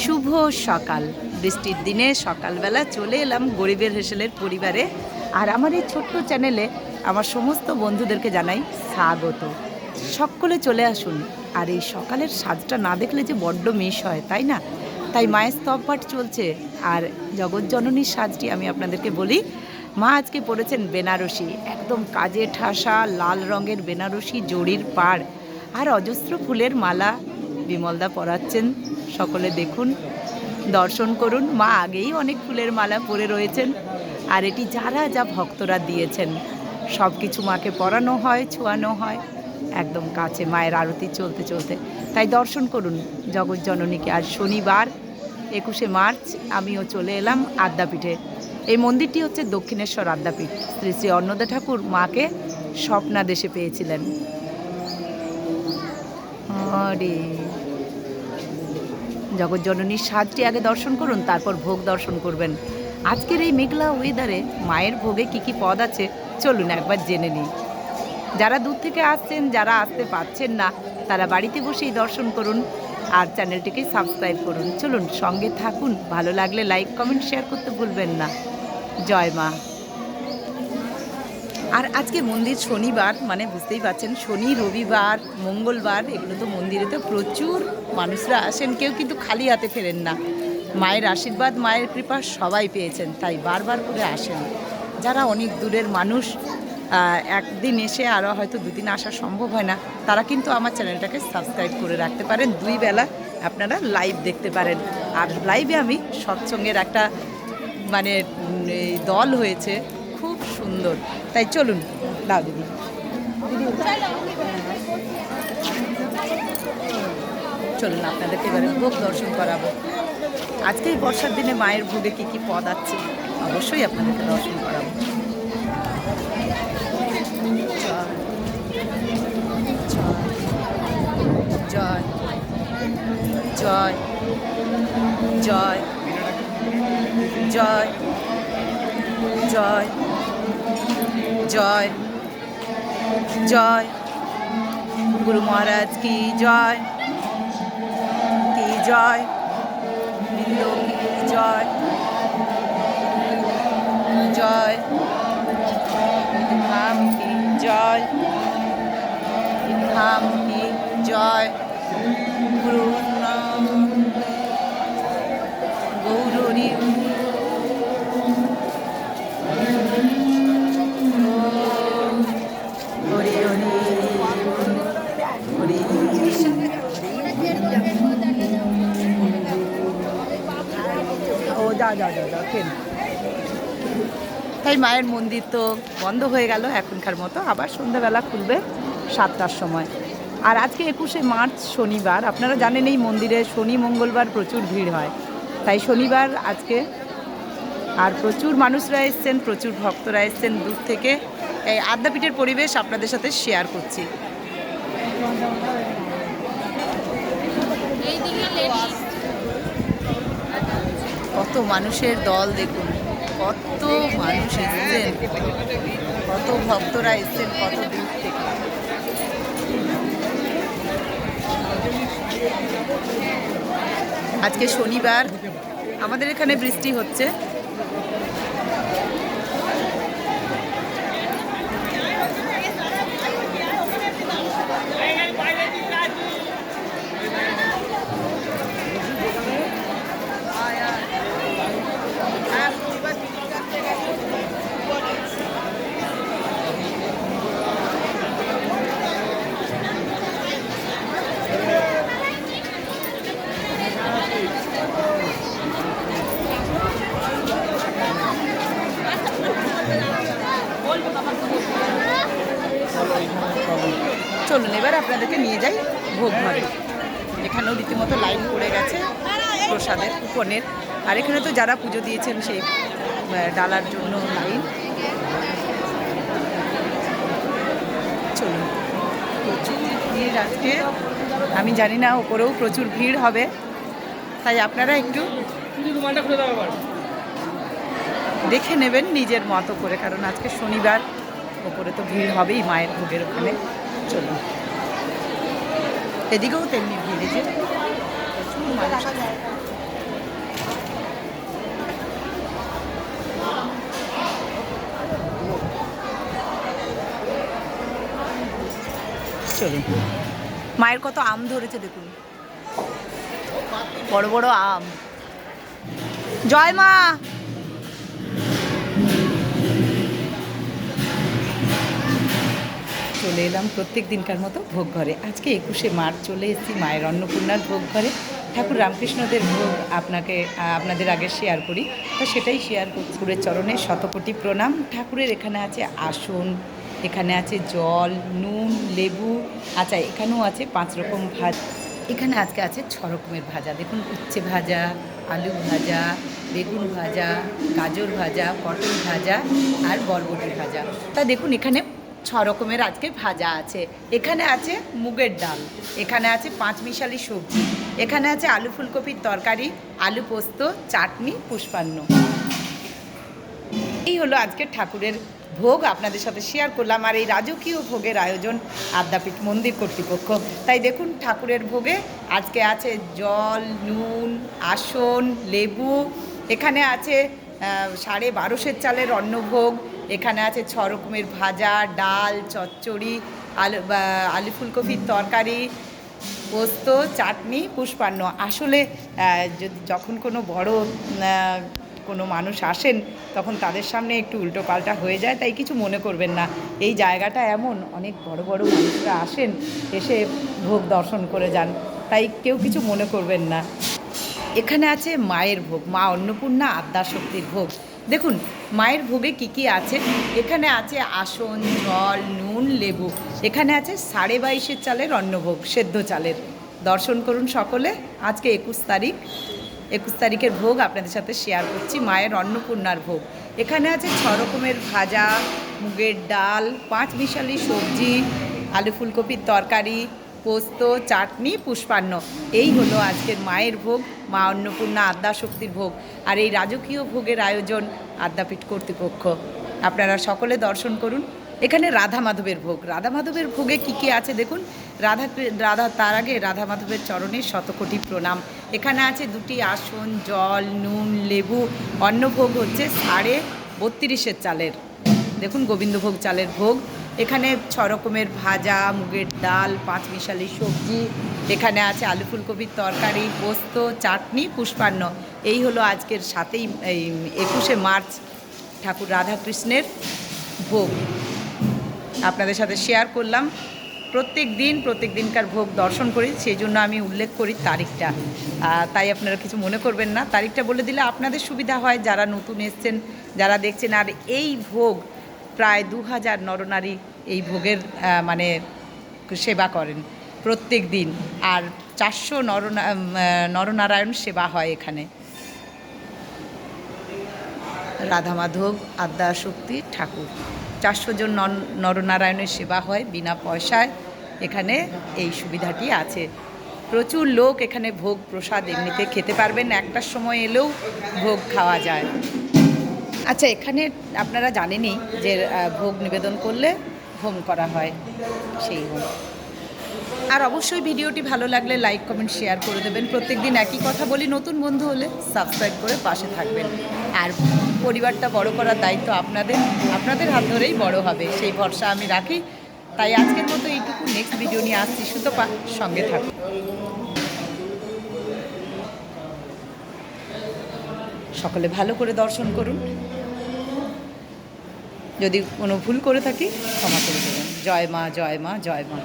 শুভ সকাল, বৃষ্টির দিনে সকালবেলা চলে এলাম গরিবের হেসেলের পরিবারে। আর আমার এই ছোট্ট চ্যানেলে আমার সমস্ত বন্ধুদেরকে জানাই স্বাগত। সকলে চলে আসুন। আর এই সকালের সাজটা না দেখলে যে বড্ড মিস হয়, তাই না? তাই মায়ের স্তবপাঠ চলছে। আর জগৎজননীর সাজটি আমি আপনাদেরকে বলি, মা আজকে পরেছেন বেনারসি, একদম কাজে ঠাসা লাল রঙের বেনারসি জড়ির পাড় আর অজস্র ফুলের মালা বিমলদা পরাচ্ছেন। সকলে দেখুন, দর্শন করুন। মা আগেই অনেক ফুলের মালা পরে রয়েছেন। আর এটি যারা যা ভক্তরা দিয়েছেন সব কিছু মাকে পরানো হয়, ছোঁয়ানো হয় একদম কাছে মায়ের আরতি চলতে চলতে। তাই দর্শন করুন জগৎজননীকে। আর শনিবার 21শে মার্চ আমিও চলে এলাম আদ্যাপীঠে। এই মন্দিরটি হচ্ছে দক্ষিণেশ্বর আদ্যাপীঠ। শ্রী শ্রী অন্নদা ঠাকুর মাকে স্বপ্নাদেশে পেয়েছিলেন। আরে জগৎজননীর সাজটি আগে দর্শন করুন, তারপর ভোগ দর্শন করবেন। আজকের এই মেঘলা ওয়েদারে মায়ের ভোগে কি কি পদ আছে চলুন একবার জেনে নিই। যারা দূর থেকে আসছেন, যারা আসতে পারছেন না, তারা বাড়িতে বসেই দর্শন করুন আর চ্যানেলটিকে সাবস্ক্রাইব করুন। চলুন সঙ্গে থাকুন। ভালো লাগলে লাইক কমেন্ট শেয়ার করতে ভুলবেন না। জয় মা। আর আজকে মন্দির শনিবার, মানে বুঝতেই পারছেন, শনি রবিবার মঙ্গলবার এগুলো তো মন্দিরে তো প্রচুর মানুষরা আসেন, কেউ কিন্তু খালি হাতে ফেরেন না। মায়ের আশীর্বাদ, মায়ের কৃপা সবাই পেয়েছেন, তাই বারবার করে আসেন। যারা অনেক দূরের মানুষ, একদিন এসে আরও হয়তো দুদিন আসা সম্ভব হয় না, তারা কিন্তু আমার চ্যানেলটাকে সাবস্ক্রাইব করে রাখতে পারেন। 2 বেলা আপনারা লাইভ দেখতে পারেন। আর লাইভে আমি সৎসঙ্গের একটা মানে দল হয়েছে, খুব সুন্দর। তাই চলুন, দাও দিদি। চলুন আপনাদেরকে এবারে ভোগ দর্শন করাবো। আজকে এই বর্ষার দিনে মায়ের ভোগে কি কি পদ আছে অবশ্যই আপনাদেরকে দর্শন করাবো। জয় জয় জয় জয় জয় জয় জয় গুরু মহারাজ কি জয়, কি জয়, বৃন্দ কি জয়, জয় ধাম কি জয়, ধাম কি জয়, গুরু গৌরী তাই মায়ের মন্দির তো বন্ধ হয়ে গেল এখনকার মতো, আবার সন্ধ্যাবেলা খুলবে 7টার সময়। আর আজকে 21শে মার্চ শনিবার, আপনারা জানেন এই মন্দিরে শনি মঙ্গলবার প্রচুর ভিড় হয়, তাই শনিবার আজকে। আর প্রচুর মানুষরা এসছেন, প্রচুর ভক্তরা এসছেন দূর থেকে। এই আদ্যাপীঠের পরিবেশ আপনাদের সাথে শেয়ার করছি। কত মানুষের দল দেখুন, কত মানুষ এসছেন, কত ভক্তরা এসছেন কত দূর থেকে। আজকে শনিবার, আমাদের এখানে বৃষ্টি হচ্ছে। চলুন এবার আপনাদেরকে নিয়ে যাই ভোগ ঘরে। এখানেও রীতিমতো লাইন পড়ে গেছে প্রসাদের কুপনের। আর এখানে তো যারা পুজো দিয়েছেন সেই ডালার জন্য লাইন। চলুন, প্রচুর ভিড় আজকে। আমি জানি না ওপরেও প্রচুর ভিড় হবে, তাই আপনারা একটু দেখে নেবেন নিজের মতো করে, কারণ আজকে শনিবার, ওপরে তো ভিড় হবেই মায়ের ভোগের ওখানে। চলুন, এদিকেও তেমনি ভিড়, যে প্রচুর মানুষ। চলুন। মায়ের কত আম ধরেছে দেখুন, বড় বড় আম। জয় মা। চলে এলাম প্রত্যেক দিনকার মতো ভোগ ঘরে। আজকে 21শে মার্চ চলে এসেছি মায়ের অন্নপূর্ণার ভোগ ঘরে। ঠাকুর রামকৃষ্ণদের ভোগ আপনাদের আগে শেয়ার করি, তো সেটাই শেয়ার করছি। ঠাকুরের চরণে শতকোটি প্রণাম। ঠাকুরের এখানে আছে আসন, এখানে আছে জল, নুন, লেবু, আচ্ছা এখানেও আছে 5 রকম ভাজা। এখানে আজকে আছে 6 রকমের ভাজা। দেখুন, উচ্ছে ভাজা, আলু ভাজা, বেগুন ভাজা, গাজর ভাজা, পটল ভাজা আর বরবটি ভাজা। তা দেখুন এখানে 6 রকমের আজকে ভাজা আছে। এখানে আছে মুগের ডাল, এখানে আছে 5 মিশালি সবজি, এখানে আছে আলু ফুলকপির তরকারি, আলু পোস্ত, চাটনি, পুষ্পান্ন। এই হলো আজকে ঠাকুরের ভোগ, আপনাদের সাথে শেয়ার করলাম। আর এই রাজকীয় ভোগের আয়োজন আদ্যাপীঠ মন্দির কর্তৃপক্ষ। তাই দেখুন ঠাকুরের ভোগে আজকে আছে জল, নুন, আসন, লেবু, এখানে আছে 1250 চালের অন্নভোগ, এখানে আছে 6 রকমের ভাজা, ডাল, চচ্চড়ি, আলু ফুলকপির তরকারি, পোস্ত, চাটনি, পুষ্পান্ন। আসলে যখন কোনো বড় কোনো মানুষ আসেন তখন তাদের সামনে একটু উল্টো পাল্টা হয়ে যায়, তাই কিছু মনে করবেন না। এই জায়গাটা এমন, অনেক বড় বড় মানুষরা আসেন, এসে ভোগ দর্শন করে যান, তাই কেউ কিছু মনে করবেন না। এখানে আছে মায়ের ভোগ, মা অন্নপূর্ণা আদ্যাশক্তির ভোগ। দেখুন মায়ের ভোগে কি কি আছে। এখানে আছে আসন, জল, নুন, লেবু, এখানে আছে 22.5 চালের অন্নভোগ, সেদ্ধ চালের। দর্শন করুন সকলে। আজকে 21 তারিখের ভোগ আপনাদের সাথে শেয়ার করছি, মায়ের অন্নপূর্ণার ভোগ। এখানে আছে 6 রকমের ভাজা, মুগের ডাল, 5 মিশালি সবজি, আলু ফুলকপির তরকারি, পোস্ত, চাটনি, পুষ্পান্ন। এই হলো আজকের মায়ের ভোগ, মা অন্নপূর্ণা আদ্যাশক্তির ভোগ। আর এই রাজকীয় ভোগের আয়োজন আদ্যাপীঠ কর্তৃপক্ষ। আপনারা সকলে দর্শন করুন। এখানে রাধা মাধবের ভোগ। রাধা মাধবের ভোগে কি কি আছে দেখুন। তার আগে রাধা মাধবের চরণে শতকোটি প্রণাম। এখানে আছে 2টি আসন, জল, নুন, লেবু। অন্নভোগ হচ্ছে 32.5 চালের, দেখুন গোবিন্দভোগ চালের ভোগ। এখানে 6 রকমের ভাজা, মুগের ডাল, 5 মিশালি সবজি, এখানে আছে আলু ফুলকপির তরকারি, পোস্ত, চাটনি, পুষ্পান্ন। এই হলো আজকের 21শে মার্চ ঠাকুর রাধাকৃষ্ণের ভোগ আপনাদের সাথে শেয়ার করলাম। প্রত্যেক দিনকার ভোগ দর্শন করি, সেই জন্য আমি উল্লেখ করি তারিখটা। তাই আপনারা কিছু মনে করবেন না, তারিখটা বলে দিলে আপনাদের সুবিধা হয়, যারা নতুন এসছেন, যারা দেখছেন। আর এই ভোগ প্রায় 2000 নরনারী এই ভোগের মানে সেবা করেন প্রত্যেক দিন। আর 400 নরনারায়ণ সেবা হয় এখানে। রাধা মাধব আদ্যাশক্তি ঠাকুর, 400 জন নরনারায়ণের সেবা হয় বিনা পয়সায়। এখানে এই সুবিধাটি আছে। প্রচুর লোক এখানে ভোগ প্রসাদ এমনিতে খেতে পারবেন, একটার সময় এলেও ভোগ খাওয়া যায়। আচ্ছা, এখানে আপনারা জানেনই যে ভোগ নিবেদন করলে হোম করা হয়, সেই হোম। আর অবশ্যই ভিডিওটি ভালো লাগলে লাইক, কমেন্ট, শেয়ার করে দেবেন। প্রত্যেকদিন একই কথা বলি, নতুন বন্ধু হলে সাবস্ক্রাইব করে পাশে থাকবেন। আর পরিবারটা বড় করার দায়িত্ব আপনাদের হাত ধরেই বড় হবে, সেই ভরসা আমি রাখি। তাই আজকের মতো এইটুকু, নেক্সট ভিডিও নিয়ে আসছি। সুতপা, সঙ্গে থাকুন। সকলে ভালো করে দর্শন করুন। যদি কোনো ভুল করে থাকি ক্ষমা করে দেবেন। জয় মা, জয় মা, জয় মা।